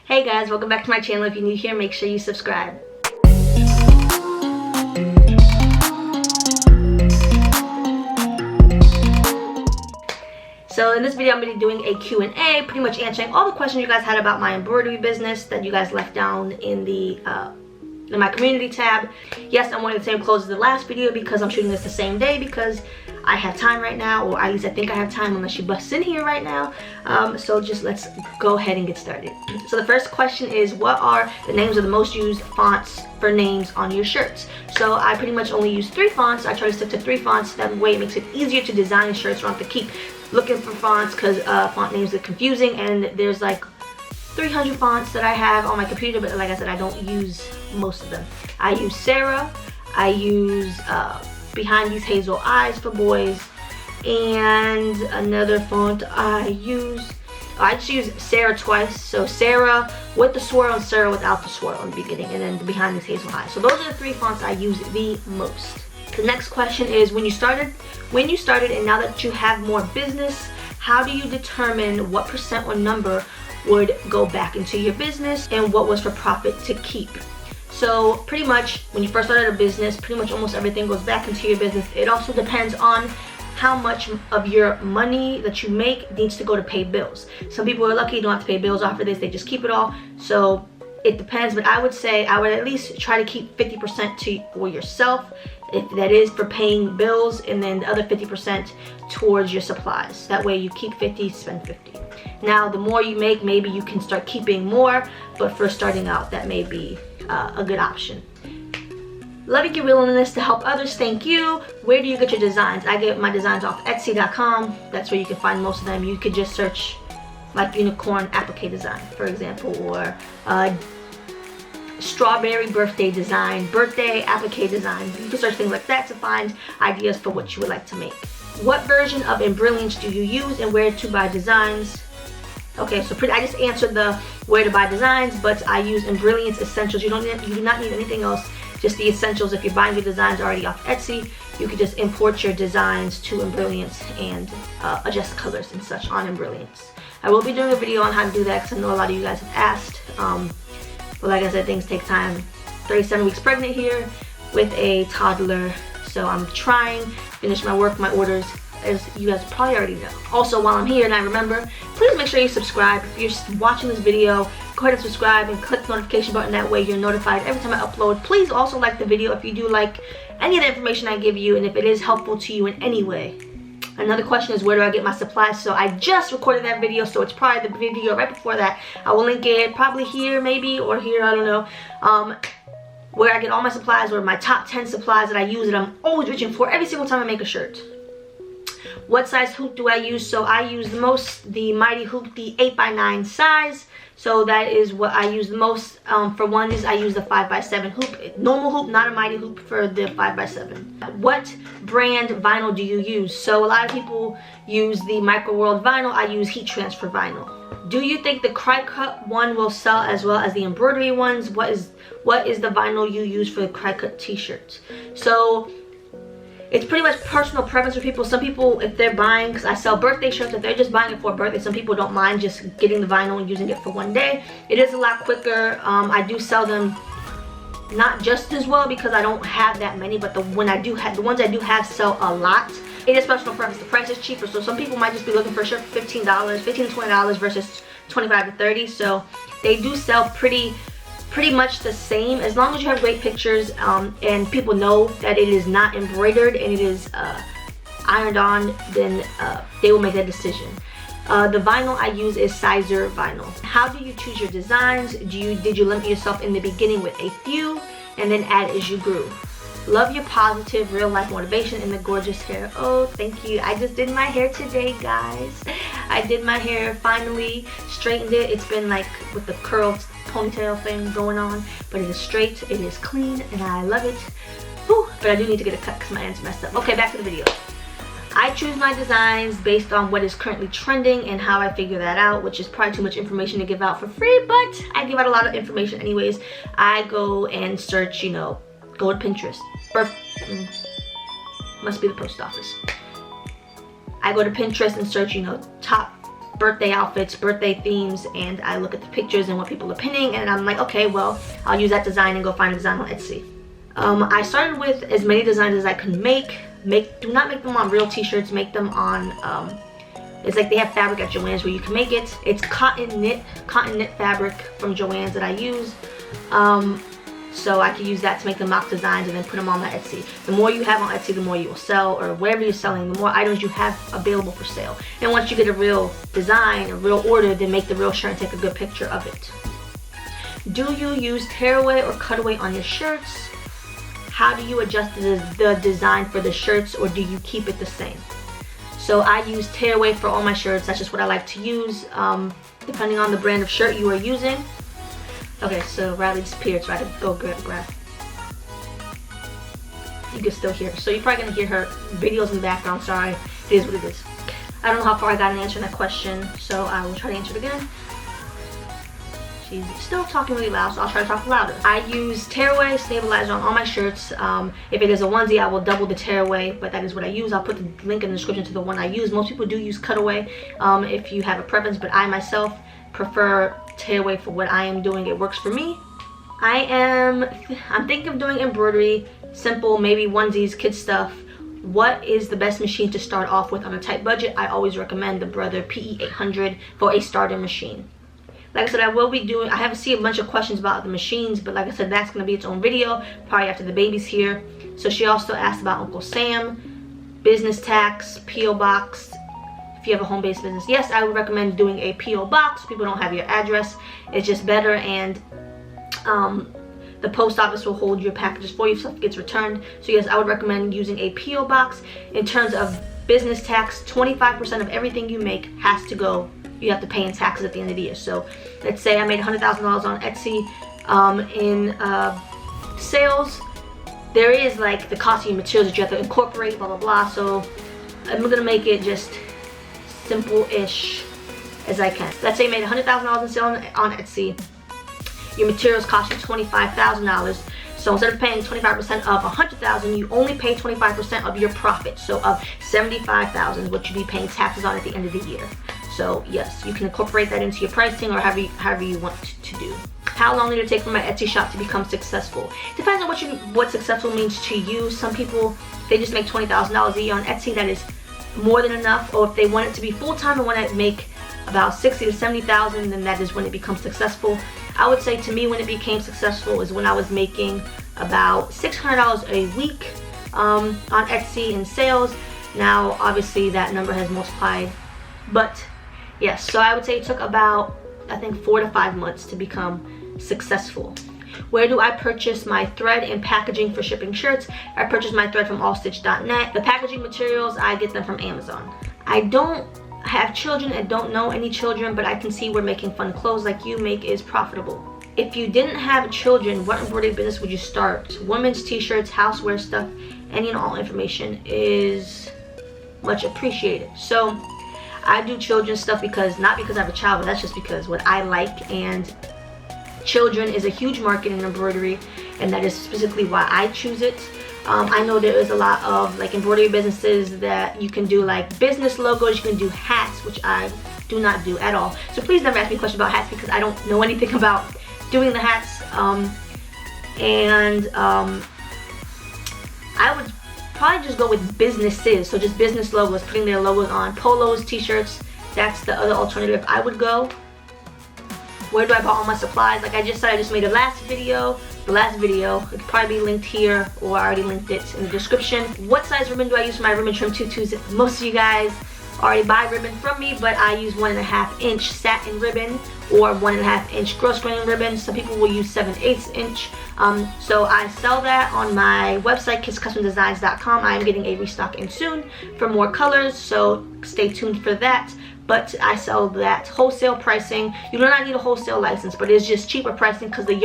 Hey guys, welcome back to my channel. If you're new here, make sure you subscribe. So in this video, I'm going to be doing a Q&A, pretty much answering all the questions you guys had about my embroidery business that you guys left down in the in my community tab. Yes, I'm wearing the same clothes as the last video because I'm shooting this the same day because I have time right now, or at least I think I have time unless she busts in here right now. So just let's go ahead and get started. So the first question is, what are the names of the most used fonts for names on your shirts? So I pretty much only use 3 fonts. I try to stick to 3 fonts. That way it makes it easier to design shirts. I don't have to keep looking for fonts because font names are confusing, and there's like 300 fonts that I have on my computer, but like I said, I don't use most of them. I use Sarah, I use Behind These Hazel Eyes for boys, and another font I just use Sarah twice. So Sarah with the swirl and Sarah without the swirl in the beginning, and then Behind These Hazel Eyes. So those are the 3 fonts I use the most. The next question is, when you started and now that you have more business, how do you determine what % or number would go back into your business and what was for profit to keep? So pretty much when you first started a business, pretty much almost everything goes back into your business. It also depends on how much of your money that you make needs to go to pay bills. Some people are lucky, you don't have to pay bills off of this, they just keep it all. So it depends, but I would say I would at least try to keep 50% for yourself, if that is for paying bills, and then the other 50% towards your supplies. That way you keep 50, spend 50. Now the more you make, maybe you can start keeping more, but for starting out, that may be a good option. Loving your willingness to help others, thank you. Where do you get your designs? I get my designs off Etsy.com. That's where you can find most of them. You could just search like unicorn applique design, for example, or strawberry birthday design, birthday applique design. You can search things like that to find ideas for what you would like to make. What version of Embroidery do you use and where to buy designs? Okay, so I just answered the where to buy designs, but I use Embroidery Essentials. You do not need anything else, just the essentials. If you're buying your designs already off Etsy, you can just import your designs to Embroidery and adjust colors and such on Embroidery. I will be doing a video on how to do that because I know a lot of you guys have asked. But like I said, things take time. 37 weeks pregnant here with a toddler, so I'm trying to finish my work, my orders, as you guys probably already know. Also, while I'm here and I remember, please make sure you subscribe. If you're watching this video, go ahead and subscribe and click the notification button. That way you're notified every time I upload. Please also like the video if you do like any of the information I give you and if it is helpful to you in any way. Another question is, where do I get my supplies? So I just recorded that video, so it's probably the video right before that. I will link it probably here maybe, or here, I don't know. Where I get all my supplies, or my top 10 supplies that I use that I'm always reaching for every single time I make a shirt. What size hoop do I use? So I use the most the Mighty Hoop, the 8x9 size. So that is what I use the most. For onesies, I use the 5x7 hoop. Normal hoop, not a Mighty Hoop for the 5x7. What brand vinyl do you use? So a lot of people use the Micro World vinyl. I use heat transfer vinyl. Do you think the cry-cut one will sell as well as the embroidery ones? What is the vinyl you use for the cry-cut t-shirts? So it's pretty much personal preference for people. Some people, if they're buying, because I sell birthday shirts, if they're just buying it for a birthday, some people don't mind just getting the vinyl and using it for one day. It is a lot quicker. I do sell them not just as well because I don't have that many, but the ones I do have sell a lot. It is personal preference. The price is cheaper, so some people might just be looking for a shirt for $15, $15 to $20 versus $25 to $30. So they do sell pretty much the same, as long as you have great pictures and people know that it is not embroidered and it is ironed on, then they will make that decision. The vinyl I use is Sizer vinyl. How do you choose your designs? Did you limit yourself in the beginning with a few and then add as you grew? Love your positive real life motivation and the gorgeous hair. Oh, thank you. I just did my hair today, guys. I did my hair, finally straightened it. It's been like with the curled ponytail thing going on, but it is straight, it is clean, and I love it. Whew, but I do need to get a cut because my ends messed up. Okay, back to the video. I choose my designs based on what is currently trending and how I figure that out, which is probably too much information to give out for free, but I give out a lot of information anyways. I go and search, you know, go to Pinterest. Must be the post office. I go to Pinterest and search, you know, top birthday outfits, birthday themes, and I look at the pictures and what people are pinning, and I'm like, okay, well, I'll use that design and go find a design on Etsy. I started with as many designs as I could make. Do not make them on real t-shirts, make them on, it's like they have fabric at Joann's where you can make it. It's cotton knit fabric from Joann's that I use. So I can use that to make the mock designs and then put them on my Etsy. The more you have on Etsy, the more you will sell, or wherever you're selling, the more items you have available for sale. And once you get a real design, a real order, then make the real shirt and take a good picture of it. Do you use tearaway or cutaway on your shirts? How do you adjust the design for the shirts, or do you keep it the same? So I use tearaway for all my shirts. That's just what I like to use, depending on the brand of shirt you are using. Okay, so Riley disappeared, so I had to go grab. You can still hear her. So you're probably going to hear her videos in the background. Sorry, it is what it is. I don't know how far I got in answering that question, so I will try to answer it again. She's still talking really loud, so I'll try to talk louder. I use tearaway stabilizer on all my shirts. If it is a onesie, I will double the tearaway, but that is what I use. I'll put the link in the description to the one I use. Most people do use cutaway if you have a preference, but I myself prefer tearaway for what I am doing. It works for me. I'm thinking of doing embroidery, simple, maybe onesies, kid stuff. What is the best machine to start off with on a tight budget? I always recommend the Brother PE800 for a starter machine. Like I said, I haven't seen a bunch of questions about the machines, but like I said, that's going to be its own video, probably after the baby's here. So she also asked about Uncle Sam, business tax, P.O. box, if you have a home-based business. Yes, I would recommend doing a P.O. box. People don't have your address. It's just better, and the post office will hold your packages for you if stuff gets returned. So yes, I would recommend using a P.O. box. In terms of business tax, 25% of everything you make has to go. You have to pay in taxes at the end of the year. So let's say I made $100,000 on Etsy in sales. There is like the cost of your materials that you have to incorporate, blah blah blah. So I'm gonna make it just simple-ish as I can. Let's say you made $100,000 in sales on Etsy. Your materials cost you $25,000. So instead of paying 25% of $100,000, you only pay 25% of your profit. So of $75,000 is what you'd be paying taxes on at the end of the year. So yes, you can incorporate that into your pricing or however you want to do. How long did it take for my Etsy shop to become successful? Depends on what successful means to you. Some people, they just make $20,000 a year on Etsy. That is more than enough. Or if they want it to be full-time and want to make about $60,000 to $70,000, then that is when it becomes successful. I would say to me when it became successful is when I was making about $600 a week on Etsy in sales. Now obviously that number has multiplied, but yes, so I would say it took about, I think, 4 to 5 months to become successful. Where do I purchase my thread and packaging for shipping shirts? I purchase my thread from allstitch.net. The packaging materials, I get them from Amazon. I don't have children and don't know any children, but I can see where making fun clothes like you make is profitable. If you didn't have children, what embroidery business would you start? Women's t-shirts, housewear stuff, any and all information is much appreciated. So I do children's stuff not because I have a child, but that's just because what I like, and children is a huge market in embroidery, and that is specifically why I choose it. I know there is a lot of like embroidery businesses that you can do like business logos, you can do hats, which I do not do at all. So please never ask me questions about hats because I don't know anything about doing the hats. I would probably just go with businesses, so just business logos, putting their logos on polos, t-shirts. That's the other alternative I would go. Where do I buy all my supplies? Like I just said, I just made the last video, it could probably be linked here, or I already linked it in the description. What size ribbon do I use for my ribbon trim tutus? Most of you guys already buy ribbon from me, but I use 1.5 inch satin ribbon or 1.5 inch gross grain ribbon. Some people will use 7/8 inch. So I sell that on my website, kisscustomdesigns.com. I am getting a restock in soon for more colors, so stay tuned for that. But I sell that wholesale pricing. You do not need a wholesale license, but it's just cheaper pricing because the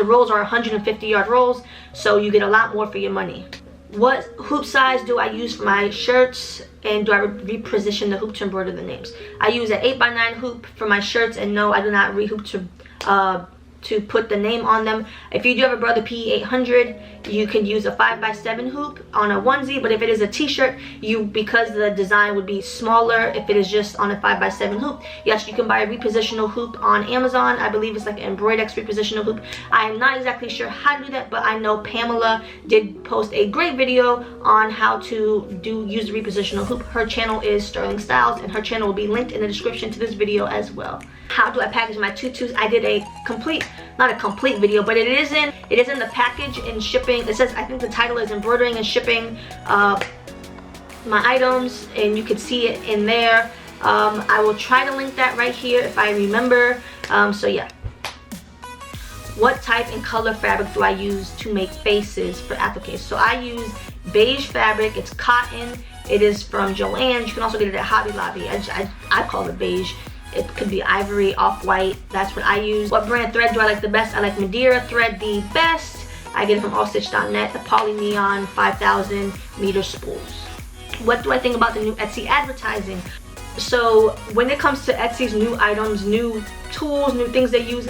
rolls are 150 yard rolls, so you get a lot more for your money. What hoop size do I use for my shirts, and do I reposition the hoop to embroider the names? I use an 8x9 hoop for my shirts, and no, I do not rehoop to to put the name on them. If you do have a Brother P800, you can use a 5x7 hoop on a onesie, but if it is a t-shirt, because the design would be smaller if it is just on a 5x7 hoop, yes, you can buy a repositional hoop on Amazon. I believe it's like an Embroidery repositional hoop. I am not exactly sure how to do that, but I know Pamela did post a great video on how to use the repositional hoop. Her channel is Sterling Styles, and her channel will be linked in the description to this video as well. How do I package my tutus? I did a complete, not a complete video, but it is in the package and shipping. It says, I think the title is embroidering and shipping my items, and you can see it in there. I will try to link that right here if I remember. So yeah. What type and color fabric do I use to make faces for appliques? So I use beige fabric. It's cotton. It is from Joann's. You can also get it at Hobby Lobby. I call it beige. It could be ivory, off-white. That's what I use. What brand thread do I like the best? I like Madeira thread the best. I get it from allstitch.net, the poly neon 5,000 meter spools. What do I think about the new Etsy advertising? So when it comes to Etsy's new items, new tools, new things they use,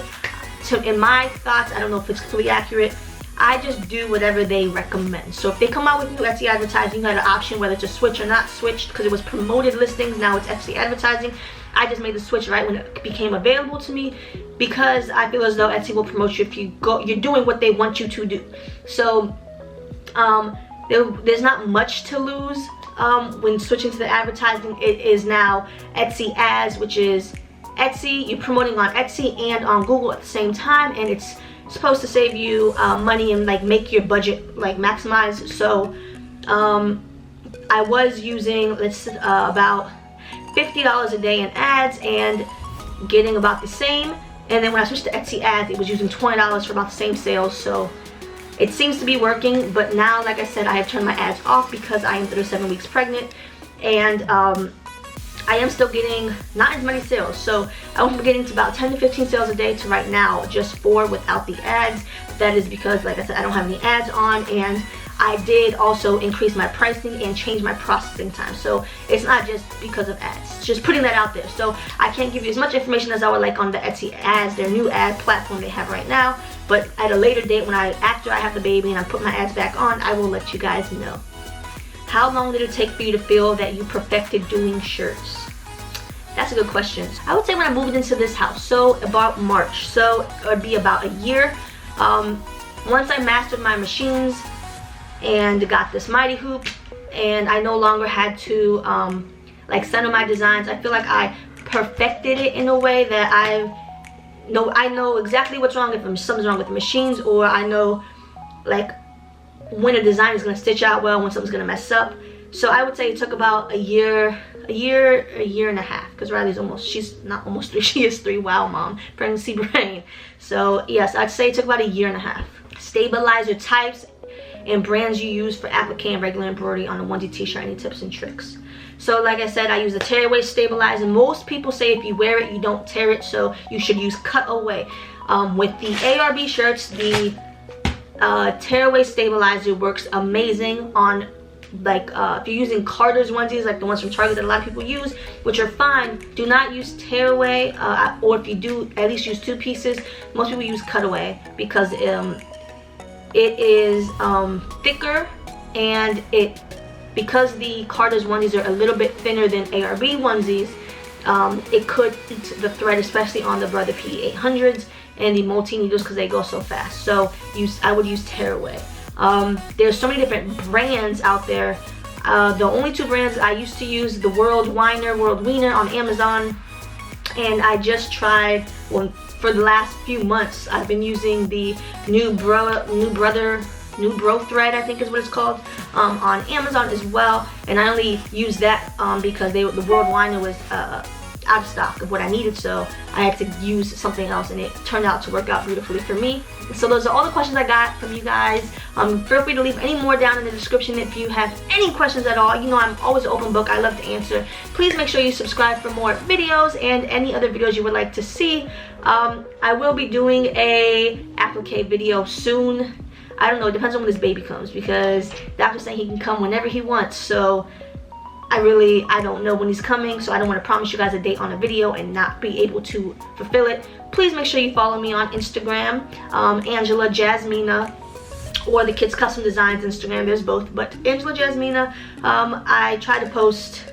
in my thoughts, I don't know if it's completely accurate, I just do whatever they recommend. So if they come out with new Etsy advertising, you had an option whether to switch or not switch, because it was promoted listings, now it's Etsy advertising. I just made the switch right when it became available to me, because I feel as though Etsy will promote you if you're doing what they want you to do. So there's not much to lose when switching to the advertising. It is now Etsy Ads, which is Etsy, you're promoting on Etsy and on Google at the same time, and it's supposed to save you money and like make your budget like maximize. So I was using about $50 a day in ads and getting about the same, and then when I switched to Etsy Ads, it was using $20 for about the same sales. So it seems to be working, but now, like I said, I have turned my ads off because I am 37 weeks pregnant, and I am still getting not as many sales. So I went from getting to about 10 to 15 sales a day to right now just 4 without the ads. That is because, like I said, I don't have any ads on, and I did also increase my pricing and change my processing time. So it's not just because of ads, just putting that out there. So I can't give you as much information as I would like on the Etsy Ads, their new ad platform they have right now, but at a later date, after I have the baby and I put my ads back on, I will let you guys know. How long did it take for you to feel that you perfected doing shirts? That's a good question. I would say when I moved into this house, so about March, so it would be about a year. Once I mastered my machines and got this mighty hoop, and I no longer had to like center my designs, I feel like I perfected it in a way that I know exactly what's wrong, if something's wrong with the machines, or I know like when a design is going to stitch out well, when something's going to mess up. So I would say it took about a year and a half, because Riley's she's not almost 3, she is 3. Wow, mom, pregnancy brain. So yes, I'd say it took about a year and a half. Stabilizer types and brands you use for applique and regular embroidery on a onesie t-shirt. Any tips and tricks? So like I said, I use a tearaway stabilizer. Most people say if you wear it, you don't tear it, so you should use cutaway. With the ARB shirts, the tearaway stabilizer works amazing on like if you're using Carter's onesies, like the ones from Target that a lot of people use, which are fine. Do not use tearaway, or if you do, at least use 2 pieces. Most people use cutaway because it is thicker, and because the Carter's onesies are a little bit thinner than ARB onesies, it could eat the thread, especially on the Brother P800s and the multi-needles, because they go so fast. So I would use tearaway. There's so many different brands out there. The only 2 brands I used to use, the World Wiener on Amazon, and I just tried, well, for the last few months, I've been using the New Bro thread, I think is what it's called, on Amazon as well. And I only used that because the World Wiener was out of stock of what I needed, so I had to use something else, and it turned out to work out beautifully for me. So those are all the questions I got from you guys. Feel free to leave any more down in the description if you have any questions at all. You know I'm always an open book. I love to answer. Please make sure you subscribe for more videos and any other videos you would like to see. I will be doing a applique video soon. I don't know, it depends on when this baby comes, because the doctor's saying he can come whenever he wants, so I don't know when he's coming, so I don't want to promise you guys a date on a video and not be able to fulfill it. Please make sure you follow me on Instagram, Angela Jasmina, or the Kids Custom Designs Instagram. There's both, but Angela Jasmina. I try to post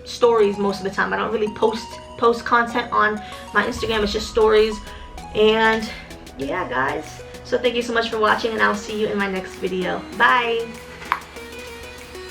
stories most of the time. I don't really post content on my Instagram. It's just stories. And yeah, guys, so thank you so much for watching, and I'll see you in my next video. Bye.